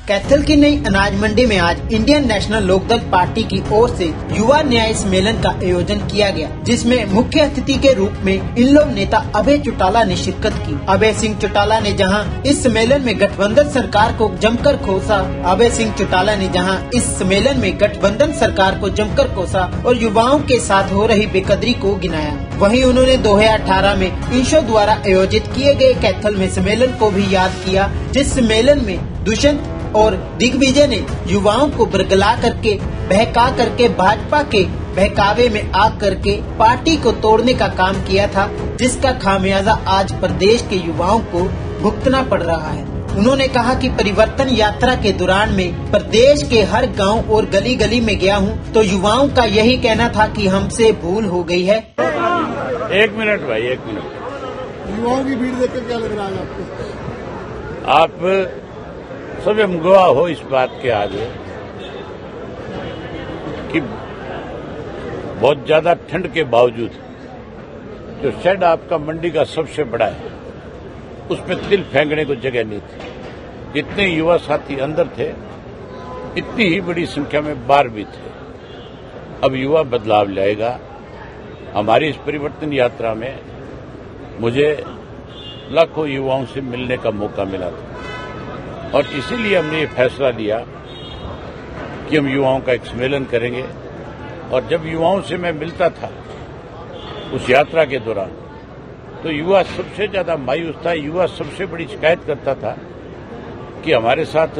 कैथल की नई अनाज मंडी में आज इंडियन नेशनल लोकदल पार्टी की ओर से युवा न्याय सम्मेलन का आयोजन किया गया, जिसमें मुख्य अतिथि के रूप में इन लोग नेता अभय चौटाला ने शिरकत की। अभय सिंह चौटाला ने जहां इस सम्मेलन में गठबंधन सरकार को जमकर कोसा और युवाओं के साथ हो रही बेकदरी को गिनाया। वहीं उन्होंने 2018 में इंशो द्वारा आयोजित किए गए कैथल में सम्मेलन को भी याद किया, जिस सम्मेलन में दुष्यंत और दिग्विजय ने युवाओं को बरगला करके बहका करके भाजपा के बहकावे में आग करके पार्टी को तोड़ने का काम किया था, जिसका खामियाजा आज प्रदेश के युवाओं को भुगतना पड़ रहा है। उन्होंने कहा कि परिवर्तन यात्रा के दौरान में प्रदेश के हर गांव और गली गली में गया हूं, तो युवाओं का यही कहना था कि हमसे भूल हो गई है। एक मिनट भाई, एक मिनट। युवाओं की भीड़ देखकर क्या लग रहा है आपको? आप स्वयं गवाह हो इस बात के आगे कि बहुत ज्यादा ठंड के बावजूद जो शेड आपका मंडी का सबसे बड़ा है, उसमें तिल फेंकने को जगह नहीं थी। जितने युवा साथी अंदर थे, इतनी ही बड़ी संख्या में बाहर भी थे। अब युवा बदलाव लाएगा। हमारी इस परिवर्तन यात्रा में मुझे लाखों युवाओं से मिलने का मौका मिला था और इसीलिए हमने ये फैसला लिया कि हम युवाओं का एक सम्मेलन करेंगे। और जब युवाओं से मैं मिलता था उस यात्रा के दौरान, तो युवा सबसे ज्यादा मायूस था। युवा सबसे बड़ी शिकायत करता था कि हमारे साथ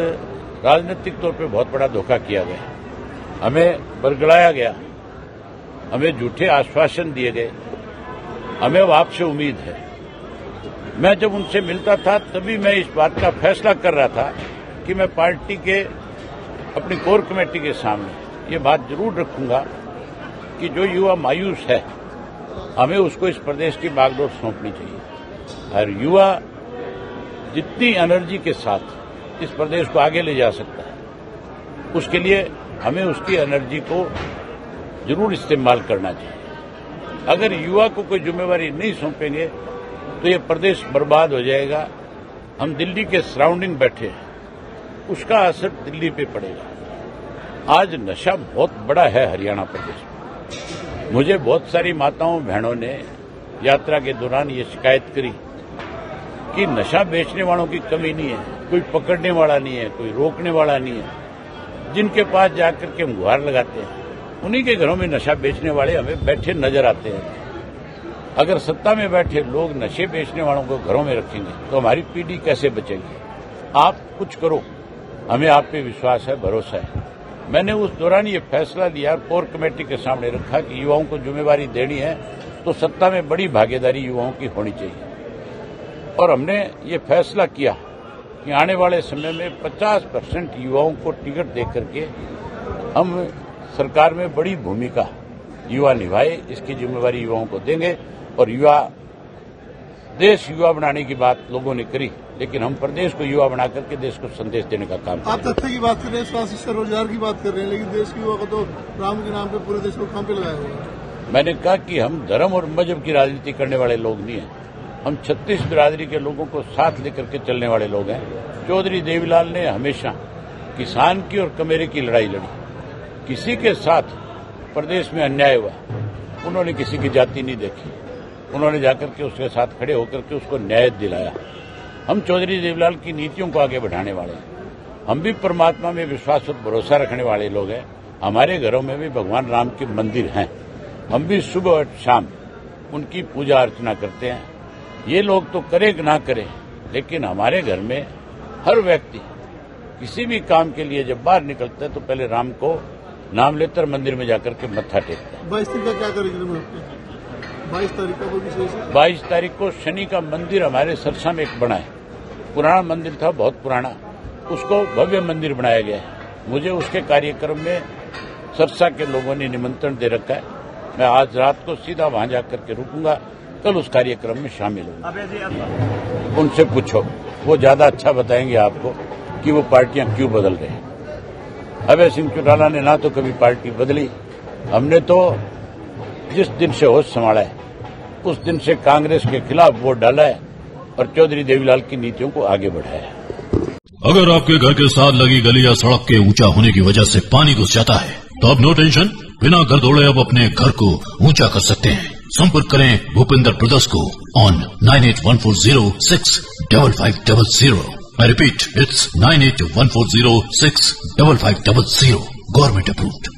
राजनीतिक तौर पे बहुत बड़ा धोखा किया गया, हमें बरगलाया गया, हमें झूठे आश्वासन दिए गए, हमें अब आपसे उम्मीद है। मैं जब उनसे मिलता था तभी मैं इस बात का फैसला कर रहा था कि मैं पार्टी के अपनी कोर कमेटी के सामने ये बात जरूर रखूंगा कि जो युवा मायूस है, हमें उसको इस प्रदेश की बागडोर सौंपनी चाहिए। और युवा जितनी एनर्जी के साथ इस प्रदेश को आगे ले जा सकता है, उसके लिए हमें उसकी एनर्जी को जरूर इस्तेमाल करना चाहिए। अगर युवा को कोई जिम्मेवारी नहीं सौंपेंगे तो ये प्रदेश बर्बाद हो जाएगा। हम दिल्ली के सराउंडिंग बैठे हैं, उसका असर दिल्ली पे पड़ेगा। आज नशा बहुत बड़ा है हरियाणा प्रदेश में। मुझे बहुत सारी माताओं बहनों ने यात्रा के दौरान ये शिकायत करी कि नशा बेचने वालों की कमी नहीं है, कोई पकड़ने वाला नहीं है, कोई रोकने वाला नहीं है। जिनके पास जाकर के हम गुहार लगाते हैं, उन्हीं के घरों में नशा बेचने वाले हमें बैठे नजर आते हैं। अगर सत्ता में बैठे लोग नशे बेचने वालों को घरों में रखेंगे तो हमारी पीढ़ी कैसे बचेगी? आप कुछ करो, हमें आप पे विश्वास है, भरोसा है। मैंने उस दौरान ये फैसला लिया, कोर कमेटी के सामने रखा कि युवाओं को जिम्मेवारी देनी है तो सत्ता में बड़ी भागीदारी युवाओं की होनी चाहिए। और हमने ये फैसला किया कि आने वाले समय में 50% युवाओं को टिकट दे करके हम सरकार में बड़ी भूमिका युवा निभाए, इसकी जिम्मेवारी युवाओं को देंगे। और देश युवा बनाने की बात लोगों ने करी, लेकिन हम प्रदेश को युवा बना करके देश को संदेश देने का काम करेंगे। आप तथ्य की बात कर रहे हैं, स्वास्थ्य शिक्षा रोजगार की बात कर रहे हैं, लेकिन देश के युवा को तो राम के नाम पे पूरे देश को काम पे लगाया हुआ है। मैंने कहा कि हम धर्म और मजहब की राजनीति करने वाले लोग नहीं हैं। हम 36 बिरादरी के लोगों को साथ लेकर के चलने वाले लोग हैं। चौधरी देवीलाल ने हमेशा किसान की और कमेरे की लड़ाई लड़ी। किसी के साथ प्रदेश में अन्याय हुआ, उन्होंने किसी की जाति नहीं देखी, उन्होंने जाकर के उसके साथ खड़े होकर के उसको न्याय दिलाया। हम चौधरी देवीलाल की नीतियों को आगे बढ़ाने वाले हैं। हम भी परमात्मा में विश्वास और भरोसा रखने वाले लोग हैं। हमारे घरों में भी भगवान राम के मंदिर हैं। हम भी सुबह और शाम उनकी पूजा अर्चना करते हैं। ये लोग तो करें कि ना करें, लेकिन हमारे घर में हर व्यक्ति किसी भी काम के लिए जब बाहर निकलता है तो पहले राम को नाम लेकर मंदिर में जाकर के मत्था टेकता है। 22 तारीख का क्या कार्यक्रम है आपके? 22 तारीख का कोई विशेष है? 22 तारीख को शनि का मंदिर हमारे सरसा में एक बना है। पुराना मंदिर था, बहुत पुराना, उसको भव्य मंदिर बनाया गया है। मुझे उसके कार्यक्रम में सरसा के लोगों ने निमंत्रण दे रखा है। मैं आज रात को सीधा वहां जाकर के रुकूंगा, कल उस कार्यक्रम में शामिल होंगे। उनसे पूछो, वो ज्यादा अच्छा बताएंगे आपको कि वो पार्टियां क्यों बदल रही हैं। अभय सिंह चौटाला ने ना तो कभी पार्टी बदली, हमने तो जिस दिन से होश संभाला है उस दिन से कांग्रेस के खिलाफ वोट डाला है और चौधरी देवीलाल की नीतियों को आगे बढ़ाया है। अगर आपके घर के साथ लगी गली या सड़क के ऊंचा होने की वजह से पानी घुस जाता है तो अब नो टेंशन, बिना घर दौड़े अब अपने घर को ऊंचा कर सकते हैं। संपर्क करें भूपेंद्र ब्रदर्स को on 9814065500। I repeat, it's 9814065500। Government approved.